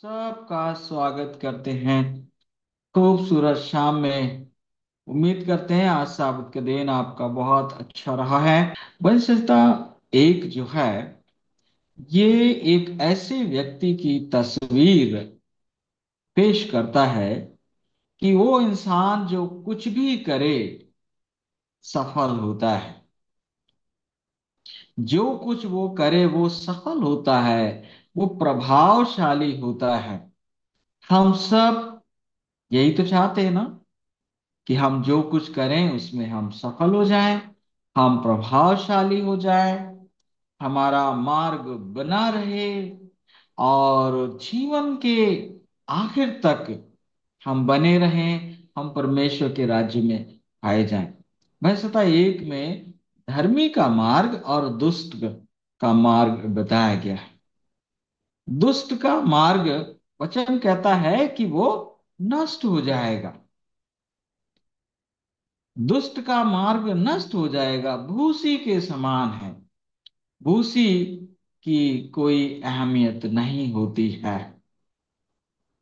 सबका स्वागत करते हैं खूबसूरत शाम में। उम्मीद करते हैं आज साबित का दिन आपका बहुत अच्छा रहा है। वंशजता एक जो है, ये एक ऐसे व्यक्ति की तस्वीर पेश करता है कि वो इंसान जो कुछ भी करे सफल होता है। जो कुछ वो करे वो सफल होता है, वो प्रभावशाली होता है। हम सब यही तो चाहते हैं ना, कि हम जो कुछ करें उसमें हम सफल हो जाएं, हम प्रभावशाली हो जाएं, हमारा मार्ग बना रहे और जीवन के आखिर तक हम बने रहें, हम परमेश्वर के राज्य में आए जाएं। भविष्यता एक में धर्मी का मार्ग और दुष्ट का मार्ग बताया गया है। दुष्ट का मार्ग, वचन कहता है कि वो नष्ट हो जाएगा। दुष्ट का मार्ग नष्ट हो जाएगा, भूसी के समान है। भूसी की कोई अहमियत नहीं होती है,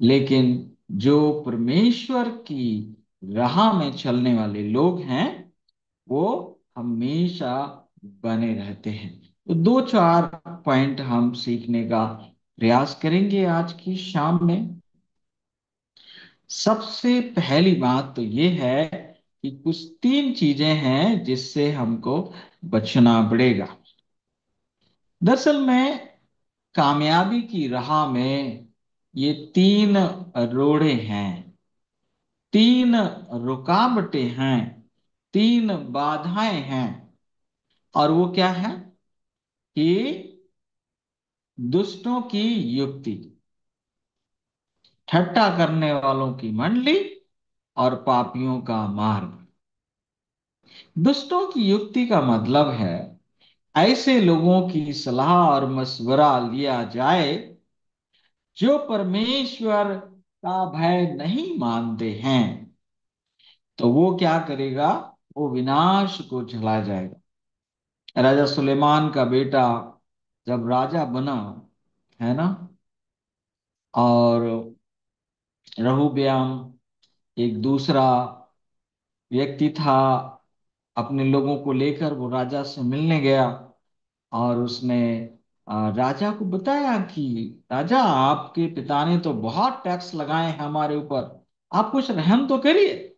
लेकिन जो परमेश्वर की राह में चलने वाले लोग हैं वो हमेशा बने रहते हैं। तो दो चार पॉइंट हम सीखने का प्रयास करेंगे आज की शाम में। सबसे पहली बात तो ये है कि कुछ तीन चीजें हैं जिससे हमको बचना पड़ेगा। दरअसल में कामयाबी की राह में ये तीन रोड़े हैं, तीन रुकावटें हैं, तीन बाधाएं हैं। और वो क्या है कि दुष्टों की युक्ति, ठट्टा करने वालों की मंडली और पापियों का मार्ग। दुष्टों की युक्ति का मतलब है ऐसे लोगों की सलाह और मशवरा लिया जाए जो परमेश्वर का भय नहीं मानते हैं। तो वो क्या करेगा, वो विनाश को चला जाएगा। राजा सुलेमान का बेटा जब राजा बना, है ना, और रहूब्याम एक दूसरा व्यक्ति था, अपने लोगों को लेकर वो राजा से मिलने गया और उसने राजा को बताया कि राजा, आपके पिता ने तो बहुत टैक्स लगाए हैं हमारे ऊपर, आप कुछ रहम तो करिए।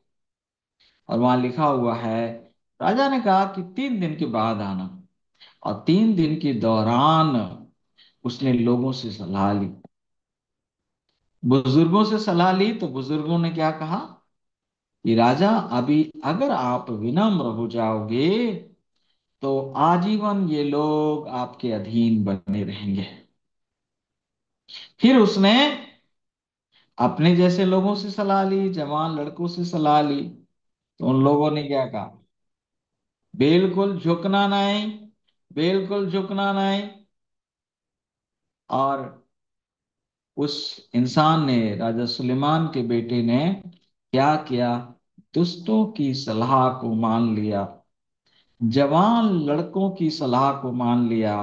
और वहां लिखा हुआ है, राजा ने कहा कि 3 दिन के बाद आना। और 3 दिन के दौरान उसने लोगों से सलाह ली, बुजुर्गों से सलाह ली। तो बुजुर्गों ने क्या कहा कि राजा, अभी अगर आप विनम्र हो जाओगे तो आजीवन ये लोग आपके अधीन बने रहेंगे। फिर उसने अपने जैसे लोगों से सलाह ली, जवान लड़कों से सलाह ली। तो उन लोगों ने क्या कहा, बिल्कुल झुकना नहीं, बिल्कुल झुकना नहीं। और उस इंसान ने, राजा सुलेमान के बेटे ने क्या किया, दुष्टों की सलाह को मान लिया, जवान लड़कों की सलाह को मान लिया।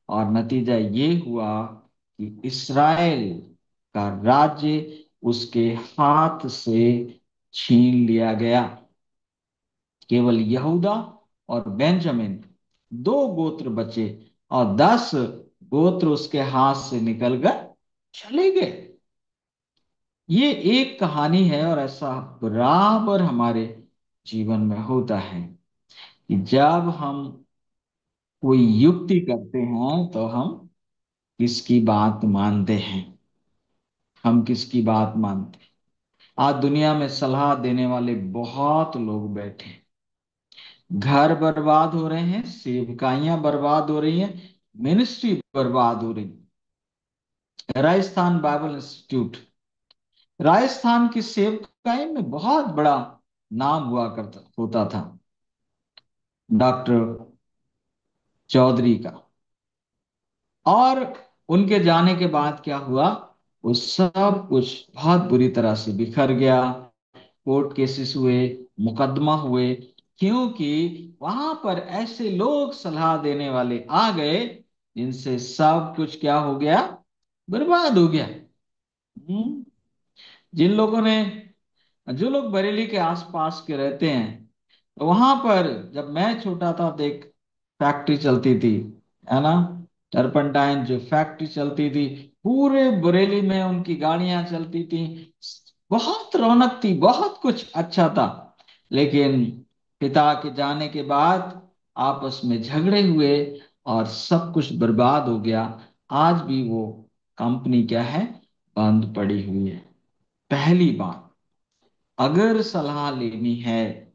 और नतीजा ये हुआ कि इस्राएल का राज्य उसके हाथ से छीन लिया गया। केवल यहूदा और बेंजामिन, 2 गोत्र बचे और 10 गोत्र उसके हाथ से निकल कर चले गए। ये एक कहानी है और ऐसा बराबर हमारे जीवन में होता है कि जब हम कोई युक्ति करते हैं तो हम किसकी बात मानते हैं, हम किसकी बात मानते हैं। आज दुनिया में सलाह देने वाले बहुत लोग बैठे हैं, घर बर्बाद हो रहे हैं, सेवकाइयां बर्बाद हो रही हैं, मिनिस्ट्री बर्बाद हो रही है। राजस्थान बाइबल इंस्टीट्यूट, राजस्थान की सेवकाई में बहुत बड़ा नाम हुआ करता होता था, डॉक्टर चौधरी का। और उनके जाने के बाद क्या हुआ, वो सब कुछ बहुत बुरी तरह से बिखर गया। कोर्ट केसेस हुए, मुकदमा हुए, क्योंकि वहां पर ऐसे लोग सलाह देने वाले आ गए जिनसे सब कुछ क्या हो गया, बर्बाद हो गया। हम्म, जिन लोगों ने जो लोग बरेली के आसपास के रहते हैं, तो वहां पर जब मैं छोटा था तो एक फैक्ट्री चलती थी, है ना, टर्पंटाइन जो फैक्ट्री चलती थी, पूरे बरेली में उनकी गाड़ियां चलती थी, बहुत रौनक थी, बहुत कुछ अच्छा था। लेकिन पिता के जाने के बाद आपस में झगड़े हुए और सब कुछ बर्बाद हो गया। आज भी वो कंपनी क्या है, बंद पड़ी हुई है। पहली बात, अगर सलाह लेनी है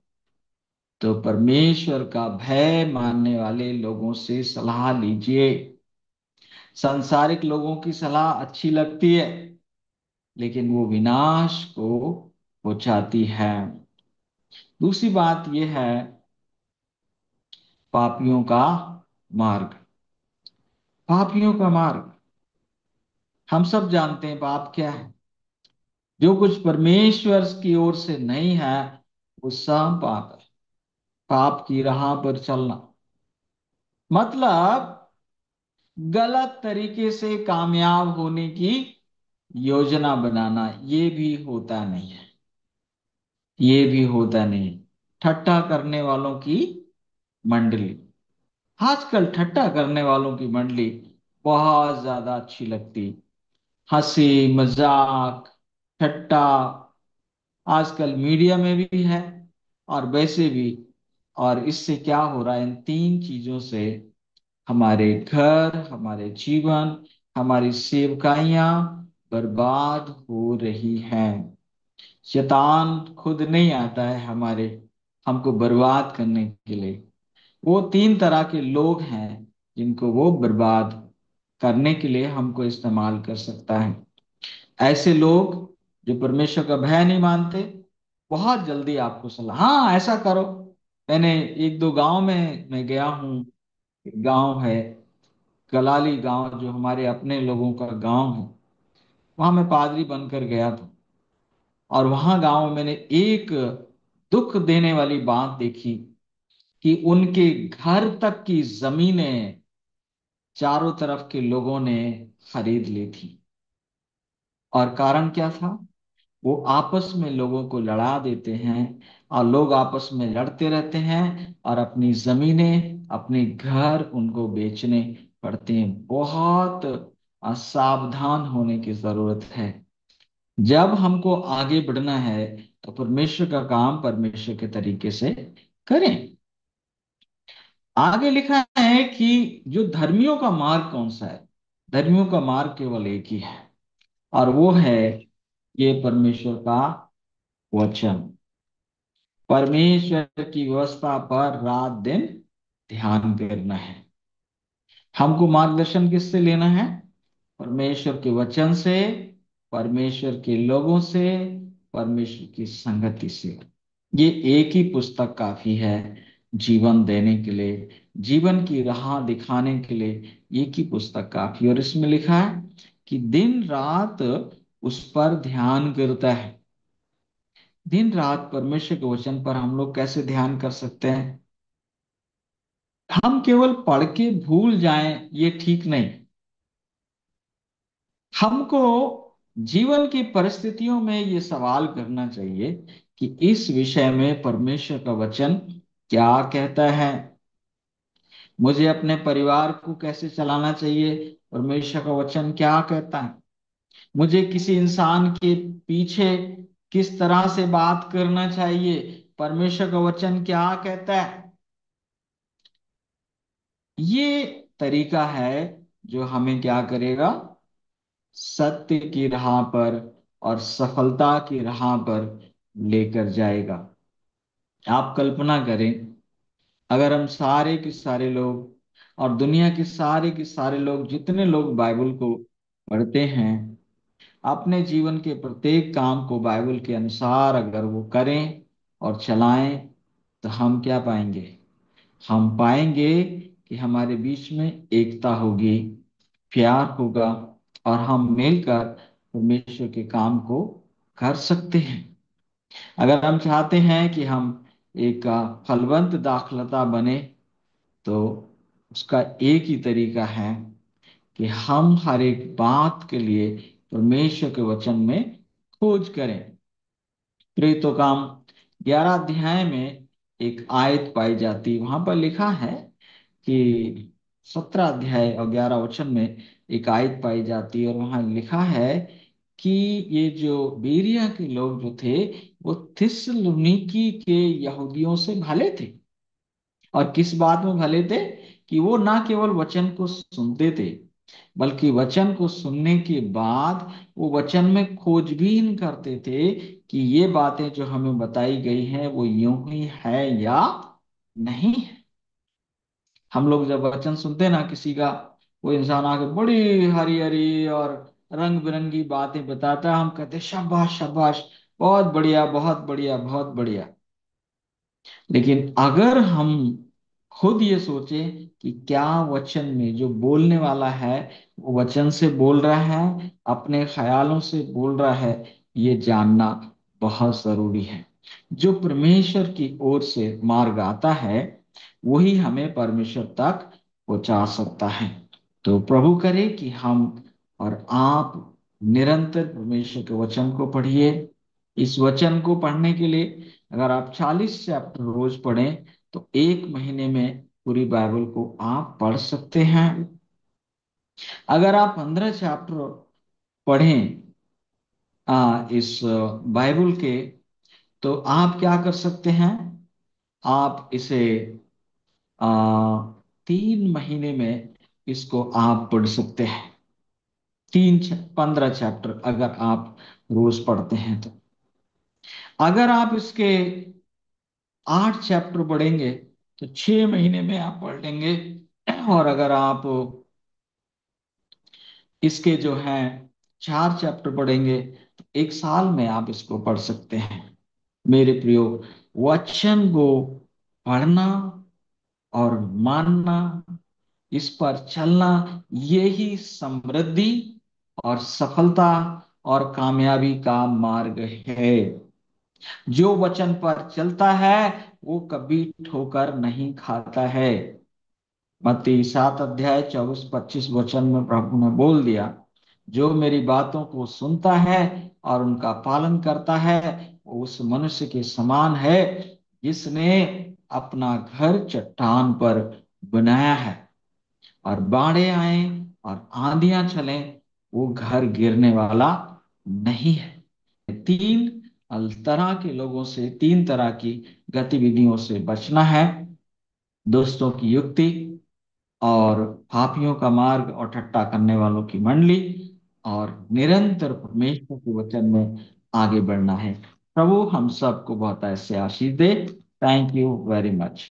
तो परमेश्वर का भय मानने वाले लोगों से सलाह लीजिए। सांसारिक लोगों की सलाह अच्छी लगती है, लेकिन वो विनाश को पहुंचाती है। दूसरी बात यह है, पापियों का मार्ग। पापियों का मार्ग, हम सब जानते हैं पाप क्या है। जो कुछ परमेश्वर की ओर से नहीं है वो सब पाप है। पाप की राह पर चलना मतलब गलत तरीके से कामयाब होने की योजना बनाना, ये भी होता नहीं है, ये भी होता नहीं। ठट्टा करने वालों की मंडली, आजकल ठट्टा करने वालों की मंडली बहुत ज्यादा अच्छी लगती। हंसी मजाक ठट्टा आजकल मीडिया में भी है और वैसे भी। और इससे क्या हो रहा है, इन तीन चीजों से हमारे घर, हमारे जीवन, हमारी सेवकाइयां बर्बाद हो रही हैं। शैतान खुद नहीं आता है हमारे हमको बर्बाद करने के लिए। वो तीन तरह के लोग हैं जिनको वो बर्बाद करने के लिए हमको इस्तेमाल कर सकता है। ऐसे लोग जो परमेश्वर का भय नहीं मानते, बहुत जल्दी आपको सलाह, हाँ ऐसा करो। मैंने एक दो गांव में मैं गया हूँ। एक गांव है कलाली गांव, जो हमारे अपने लोगों का गांव है। वहां मैं पादरी बनकर गया था, और वहां गांव में मैंने एक दुख देने वाली बात देखी कि उनके घर तक की जमीनें चारों तरफ के लोगों ने खरीद ली थी। और कारण क्या था, वो आपस में लोगों को लड़ा देते हैं, और लोग आपस में लड़ते रहते हैं और अपनी जमीनें अपने घर उनको बेचने पड़ते हैं। बहुत सावधान होने की जरूरत है। जब हमको आगे बढ़ना है तो परमेश्वर का काम परमेश्वर के तरीके से करें। आगे लिखा है कि जो धर्मियों का मार्ग कौन सा है, धर्मियों का मार्ग केवल एक ही है, और वो है ये परमेश्वर का वचन। परमेश्वर की व्यवस्था पर रात दिन ध्यान करना है। हमको मार्गदर्शन किससे लेना है, परमेश्वर के वचन से, परमेश्वर के लोगों से, परमेश्वर की संगति से। ये एक ही पुस्तक काफी है जीवन देने के लिए, जीवन की राह दिखाने के लिए एक ही पुस्तक काफी। और इसमें लिखा है कि दिन रात उस पर ध्यान करता है। दिन रात परमेश्वर के वचन पर हम लोग कैसे ध्यान कर सकते हैं। हम केवल पढ़ के भूल जाएं ये ठीक नहीं। हमको जीवन की परिस्थितियों में ये सवाल करना चाहिए कि इस विषय में परमेश्वर का वचन क्या कहता है। मुझे अपने परिवार को कैसे चलाना चाहिए, परमेश्वर का वचन क्या कहता है। मुझे किसी इंसान के पीछे किस तरह से बात करना चाहिए, परमेश्वर का वचन क्या कहता है। ये तरीका है जो हमें क्या करेगा, सत्य की राह पर और सफलता की राह पर लेकर जाएगा। आप कल्पना करें, अगर हम सारे के सारे लोग और दुनिया के सारे लोग, जितने लोग बाइबल को पढ़ते हैं, अपने जीवन के प्रत्येक काम को बाइबल के अनुसार अगर वो करें और चलाएं, तो हम क्या पाएंगे, हम पाएंगे कि हमारे बीच में एकता होगी, प्यार होगा, और हम मिलकर परमेश्वर के काम को कर सकते हैं। अगर हम चाहते हैं कि हम एक फलवंत दाखलता बने, तो उसका एक ही तरीका है कि हम हर एक बात के लिए परमेश्वर के वचन में खोज करें। प्रेरितों काम 11 अध्याय में एक आयत पाई जाती, वहां पर लिखा है कि 17 अध्याय और 11 वचन में एक आयत पाई जाती है, और वहां लिखा है कि ये जो बेरिया के लोग जो थे वो थिस्सलुनीकी के यहूदियों से भले थे। और किस बात में भले थे? कि वो ना केवल वचन को सुनते थे, बल्कि वचन को सुनने के बाद वो वचन में खोजबीन करते थे कि ये बातें जो हमें बताई गई हैं वो यूं ही है या नहीं है। हम लोग जब वचन सुनते हैं ना किसी का, वो इंसान आके बड़ी हरी हरी और रंग बिरंगी बातें बताता है, हम कहते हैं शाबाश शाबाश, बहुत बढ़िया बहुत बढ़िया बहुत बढ़िया। लेकिन अगर हम खुद ये सोचें कि क्या वचन में जो बोलने वाला है वो वचन से बोल रहा है, अपने ख्यालों से बोल रहा है, ये जानना बहुत जरूरी है। जो परमेश्वर की ओर से मार्ग आता है वही हमें परमेश्वर तक पहुंचा सकता है। तो प्रभु करे कि हम और आप निरंतर परमेश्वर के वचन को पढ़िए। इस वचन को पढ़ने के लिए अगर आप 40 चैप्टर रोज पढ़ें तो एक महीने में पूरी बाइबल को आप पढ़ सकते हैं। अगर आप 15 चैप्टर पढ़ें इस बाइबल के, तो आप क्या कर सकते हैं? आप इसे आ, 3 महीने में इसको आप पढ़ सकते हैं। 15 चैप्टर अगर आप रोज पढ़ते हैं तो। अगर आप इसके 8 चैप्टर पढ़ेंगे तो 6 महीने में आप पढ़ लेंगे। और अगर आप इसके जो है 4 चैप्टर पढ़ेंगे तो 1 साल में आप इसको पढ़ सकते हैं। मेरे प्रियो, वचन को पढ़ना और मानना, इस पर चलना, यही समृद्धि और सफलता और कामयाबी का मार्ग है। जो वचन पर चलता है वो कभी ठोकर नहीं खाता है। मत्ती 7 अध्याय 24-25 वचन में प्रभु ने बोल दिया, जो मेरी बातों को सुनता है और उनका पालन करता है वो उस मनुष्य के समान है जिसने अपना घर चट्टान पर बनाया है। और बाढ़ें आए और आंधियां चलें, वो घर गिरने वाला नहीं है। तीन तरह के लोगों से, 3 तरह की गतिविधियों से बचना है: दोस्तों की युक्ति, और पापियों का मार्ग और ठट्टा करने वालों की मंडली, और निरंतर परमेश्वर के वचन में आगे बढ़ना है। प्रभु हम सबको बहुत ऐसे आशीष दे। Thank you very much.